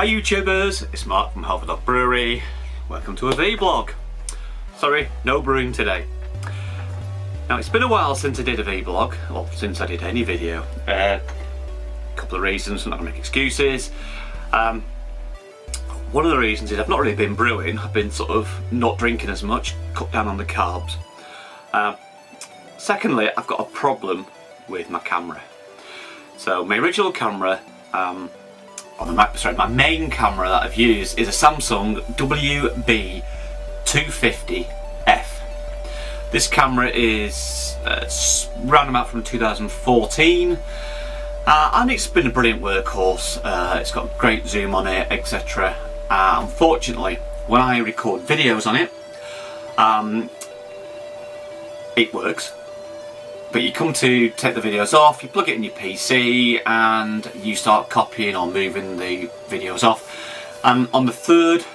Hi YouTubers, it's Mark from Vblog Brewery. Welcome to a vlog. Sorry, no brewing today. Now it's been a while since I did a vlog, or since I did any video. A couple of reasons, I'm not going to make excuses. One of the reasons is I've not really been brewing, I've been sort of not drinking as much, cut down on the carbs. Secondly, I've got a problem with my camera. So my original camera, my main camera that I've used is a Samsung WB250F. This camera is round about from 2014 and it's been a brilliant workhorse. It's got great zoom on it, etc. Unfortunately, when I record videos on it, it works. But you come to take the videos off, you plug it in your PC and you start copying or moving the videos off. And on the third,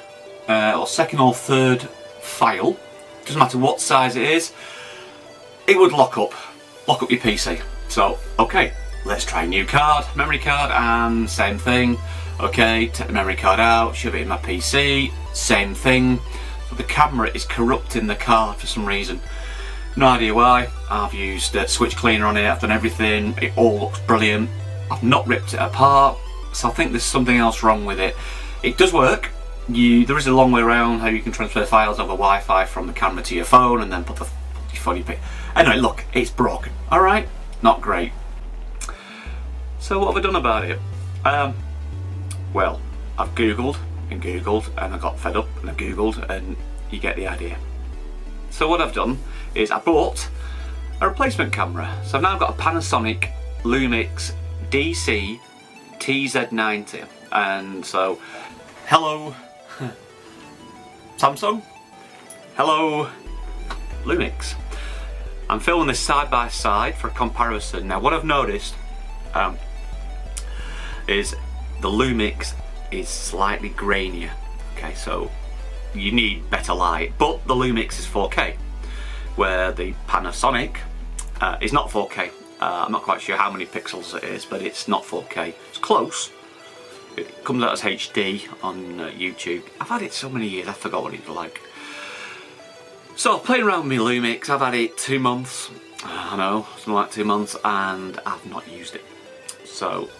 or second or third file, doesn't matter what size it is, it would lock up your PC. So, okay, let's try a new card, memory card, and same thing. Okay, take the memory card out, shove it in my PC, same thing. So the camera is corrupting the card for some reason. No idea why. I've used switch cleaner on it, I've done everything, it all looks brilliant. I've not ripped it apart, so I think there's something else wrong with it. It does work. There is a long way around how you can transfer files over Wi-Fi from the camera to your phone and then put your phone in your pic. Anyway, look, it's broken. Alright, not great. So what have I done about it? Well, I've Googled and Googled and I got fed up and I Googled and you get the idea. So what I've done is I bought a replacement camera. So I've now got a Panasonic Lumix DC TZ90, and so hello Samsung, hello Lumix. I'm filming this side by side for a comparison. Now what I've noticed is the Lumix is slightly grainier. Okay, so you need better light, but the Lumix is 4K, where the Panasonic is not 4K. I'm not quite sure how many pixels it is, but it's not 4K. It's close. It comes out as HD on YouTube. I've had it so many years, I forgot what it's like. So playing around with my Lumix, I've had it 2 months. I know, something like 2 months, and I've not used it. So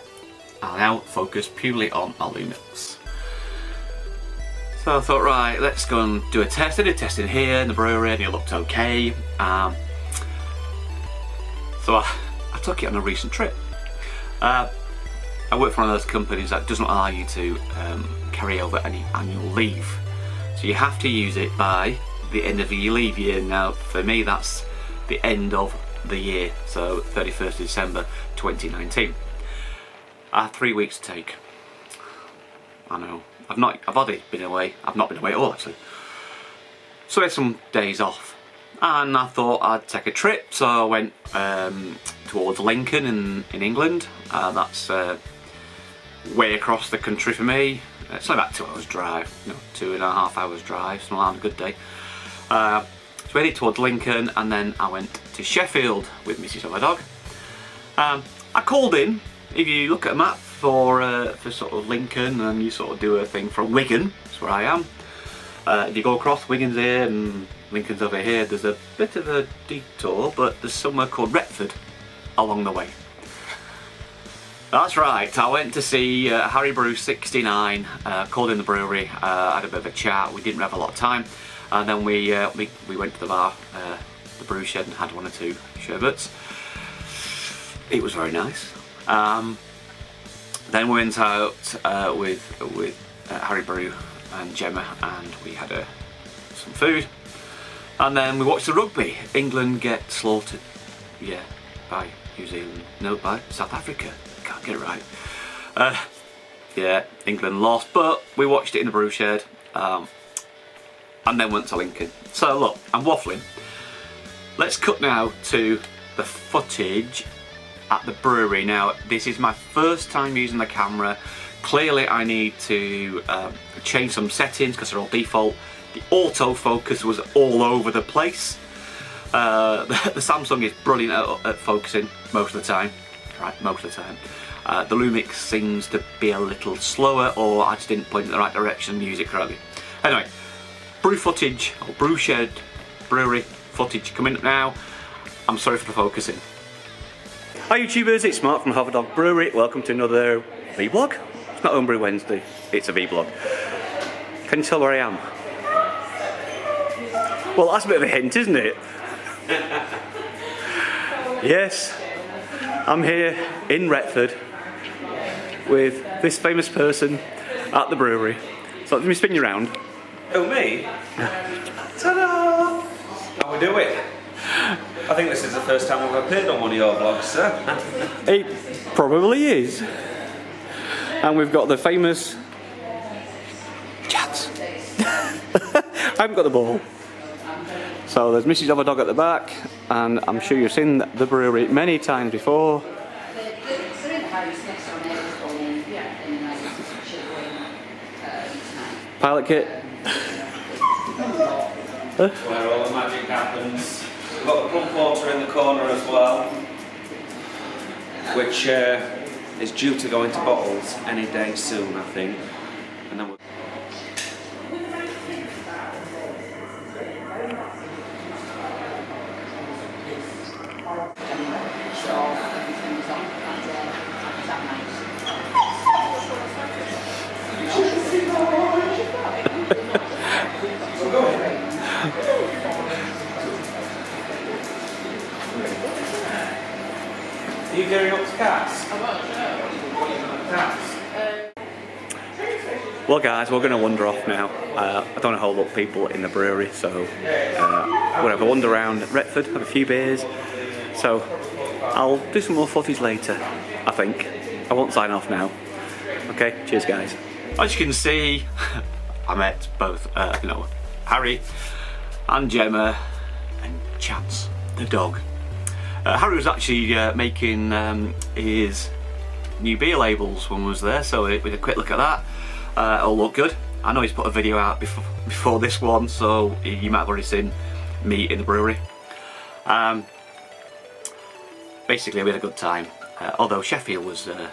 I'll now focus purely on my Lumix. So I thought, right, let's go and do a test. I did a test in here in the brewery and it looked okay. So I took it on a recent trip. I work for one of those companies that doesn't allow you to carry over any annual leave. So you have to use it by the end of your leave year. Now for me that's the end of the year, so 31st of December 2019. I have 3 weeks to take. I know. I've already been away. I've not been away at all actually. So I had some days off and I thought I'd take a trip, so I went towards Lincoln in England. That's way across the country for me. It's only about 2 hours drive, 2.5 hours drive, something like a good day. So I headed towards Lincoln and then I went to Sheffield with Mrs. and my dog. I called in, if you look at a map, for sort of Lincoln, and you sort of do a thing from Wigan, that's where I am. If you go across, Wigan's here and Lincoln's over here. There's a bit of a detour, but there's somewhere called Retford along the way. That's right, I went to see Harry Brew 69, called in the brewery, had a bit of a chat. We didn't have a lot of time, and then we went to the bar, the brew shed, and had 1 or 2 sherbets. It was very nice. Then we went out with Harry Brew and Gemma and we had some food. And then we watched the rugby. England get slaughtered, by New Zealand. No, by South Africa. Can't get it right. Yeah, England lost, but we watched it in the brew shed. And then went to Lincoln. So look, I'm waffling. Let's cut now to the footage at the brewery. Now this is my first time using the camera. Clearly I need to change some settings because they're all default. The autofocus was all over the place. The Samsung is brilliant at focusing most of the time. Right, most of the time. The Lumix seems to be a little slower, or I just didn't point in the right direction and use it correctly. Anyway, brew footage, or brew shed, brewery footage coming up now. I'm sorry for the focusing. Hi YouTubers, it's Mark from Vblog Brewery. Welcome to another Vblog. It's not Homebrew Wednesday, it's a Vblog. Can you tell where I am? Well, that's a bit of a hint, isn't it? Yes, I'm here in Retford with this famous person at the brewery. So let me spin you around. Oh, me? Ta-da! How we doing? I think this is the first time we've appeared on one of your vlogs, sir. It probably is. And we've got the famous chats. I haven't got the ball. So there's Mrs. of a Dog at the back, and I'm sure you've seen the brewery many times before. Pilot kit. Where all the magic happens. We've got the plum porter in the corner as well, which is due to go into bottles any day soon, I think. And then are you gearing up to cast? Well guys, we're going to wander off now. I don't want to hold up people in the brewery, so we're going to have a wander around Retford, have a few beers. So I'll do some more footage later, I think. I won't sign off now. Okay, cheers guys. As you can see, I met both Harry and Gemma and Chance the dog. Harry was actually making his new beer labels when we was there, so we did a quick look at that. All looked good. I know he's put a video out before this one, so you might have already seen me in the brewery. Basically, we had a good time. Although Sheffield was a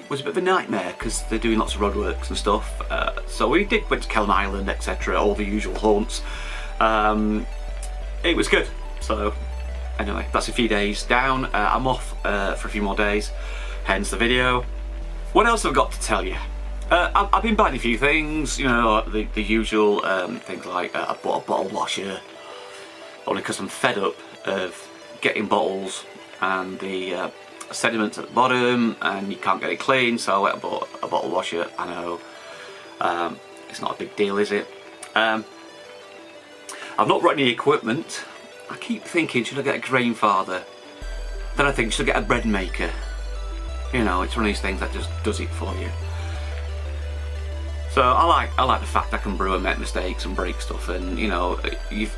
bit of a nightmare because they're doing lots of roadworks and stuff. So we went to Kelm Island, etc., all the usual haunts. It was good. So anyway, that's a few days down. I'm off for a few more days, hence the video. What else have I got to tell you? I've been buying a few things, you know, the usual things like I bought a bottle washer, only because I'm fed up of getting bottles and the sediment at the bottom and you can't get it clean, so I went and bought a bottle washer. I know, it's not a big deal, is it? I've not brought any equipment. I keep thinking, should I get a grain father? Then I think, should I get a bread maker? You know, it's one of these things that just does it for you. So I like the fact I can brew and make mistakes and break stuff, and you know,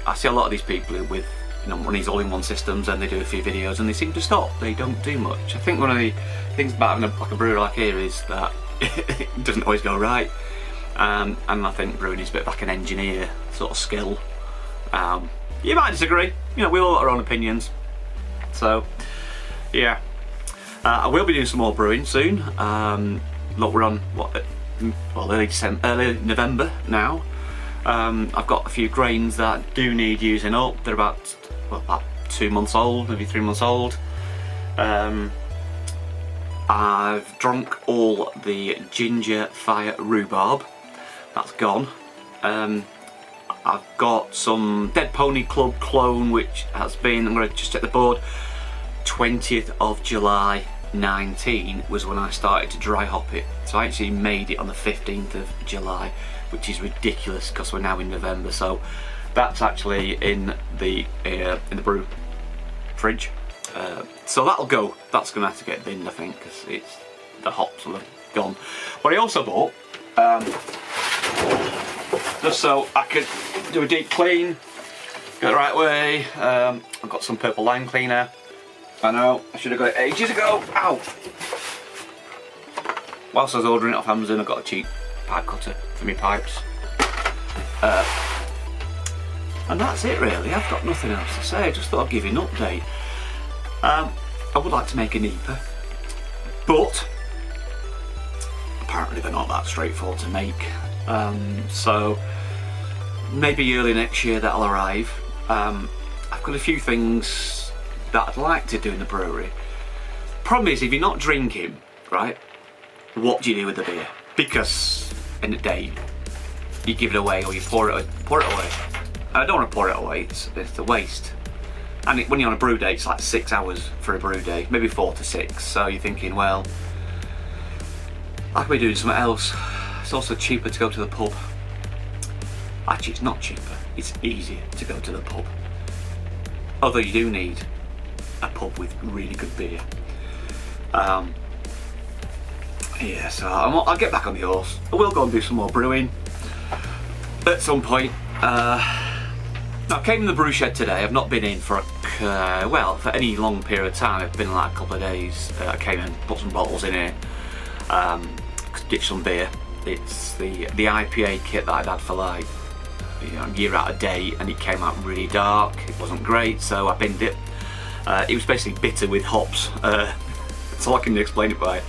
I see a lot of these people with, you know, one of these all-in-one systems, and they do a few videos and they seem to stop. They don't do much. I think one of the things about having a brewery like here is that it doesn't always go right, and I think brewing is a bit like an engineer sort of skill. You might disagree. You know, we all got our own opinions. So yeah, I will be doing some more brewing soon. Look, we're on early November now. I've got a few grains that do need using up. They're about 2 months old, maybe 3 months old. I've drunk all the ginger fire rhubarb. That's gone. I've got some Dead Pony Club clone, which has been, I'm going to just check the board, 20th of July 19 was when I started to dry hop it. So I actually made it on the 15th of July, which is ridiculous because we're now in November. So that's actually in the brew fridge. So that'll go. That's going to have to get binned, I think, because the hops will have gone. What I also bought, just so I could do a deep clean, go the right way. I've got some purple line cleaner. I know, I should have got it ages ago. Ow! Whilst I was ordering it off Amazon, I got a cheap pipe cutter for my pipes. And that's it really. I've got nothing else to say. I just thought I'd give you an update. I would like to make an EPA. but apparently they're not that straightforward to make. So maybe early next year that'll arrive. I've got a few things that I'd like to do in the brewery. Problem is, if you're not drinking, right, what do you do with the beer? Because in the day, you give it away or you pour it away. I don't want to pour it away, it's a waste. And when you're on a brew day, it's like 6 hours for a brew day, maybe 4 to 6. So you're thinking, well, I could be doing something else. It's also cheaper to go to the pub. Actually, it's not cheaper, it's easier to go to the pub. Although you do need a pub with really good beer. Yeah, so I'll get back on the horse. I will go and do some more brewing at some point. I came in the brew shed today. I've not been in for for any long period of time. It's been like a couple of days. I came in, put some bottles in here, ditched some beer. It's the IPA kit that I'd had for like a year out of date, and it came out really dark. It wasn't great, so I binned it. It was basically bitter with hops. That's all I can explain it by.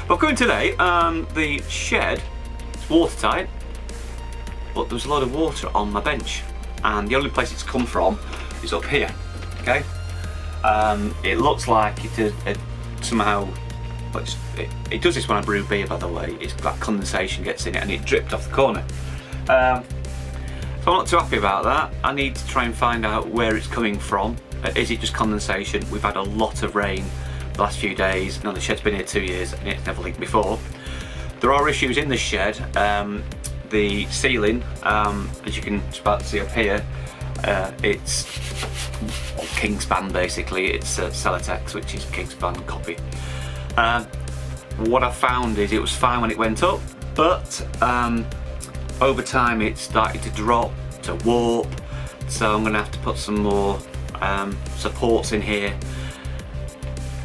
But I'm going today. The shed is watertight, but there's a lot of water on my bench, and the only place it's come from is up here. Okay, it looks like it somehow. But it does this when I brew beer, by the way. It's got condensation gets in it, and it dripped off the corner. So I'm not too happy about that. I need to try and find out where it's coming from. Is it just condensation? We've had a lot of rain the last few days. Now the shed's been here 2 years and it's never leaked before. There are issues in the shed. The ceiling, as you can start to see up here, it's Kingspan basically. It's Celotex, which is Kingspan copy. What I found is it was fine when it went up, but over time it started to drop, to warp, so I'm going to have to put some more supports in here,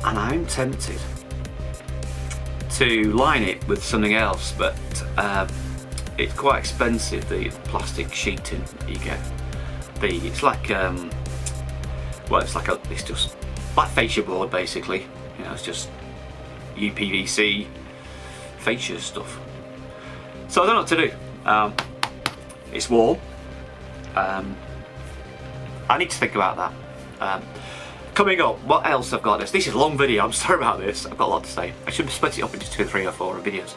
and I'm tempted to line it with something else, but it's quite expensive, the plastic sheeting you get. It's like it's just like fascia board basically. You know, it's just UPVC fascia stuff. So I don't know what to do. It's warm. I need to think about that. Coming up, what else I've got? This is a long video, I'm sorry about this. I've got a lot to say. I should split it up into 2, 3 or 4 videos.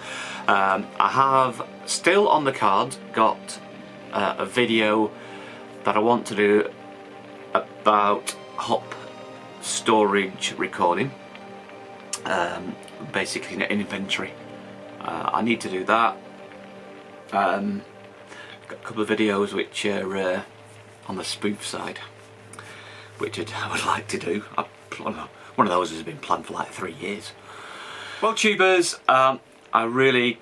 I have still on the card got a video that I want to do about hop storage recording. Basically an inventory. I need to do that. Got a couple of videos which are on the spoof side, which I would like to do. One of those has been planned for like 3 years. Well, tubers, I really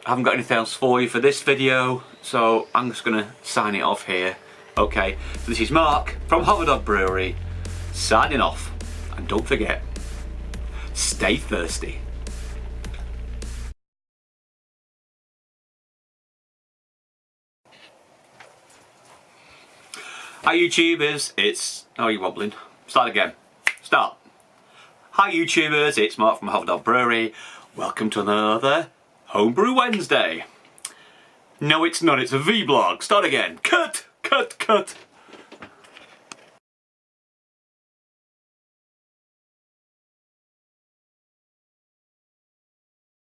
haven't got anything else for you for this video, so I'm just going to sign it off here. Okay, so this is Mark from Vblog Brewery signing off, and don't forget, stay thirsty. Hi YouTubers, oh, you're wobbling. Start again. Start. Hi YouTubers, it's Mark from Vblog Brewery. Welcome to another Homebrew Wednesday. No, it's not, it's a vlog. Start again. Cut, cut, cut.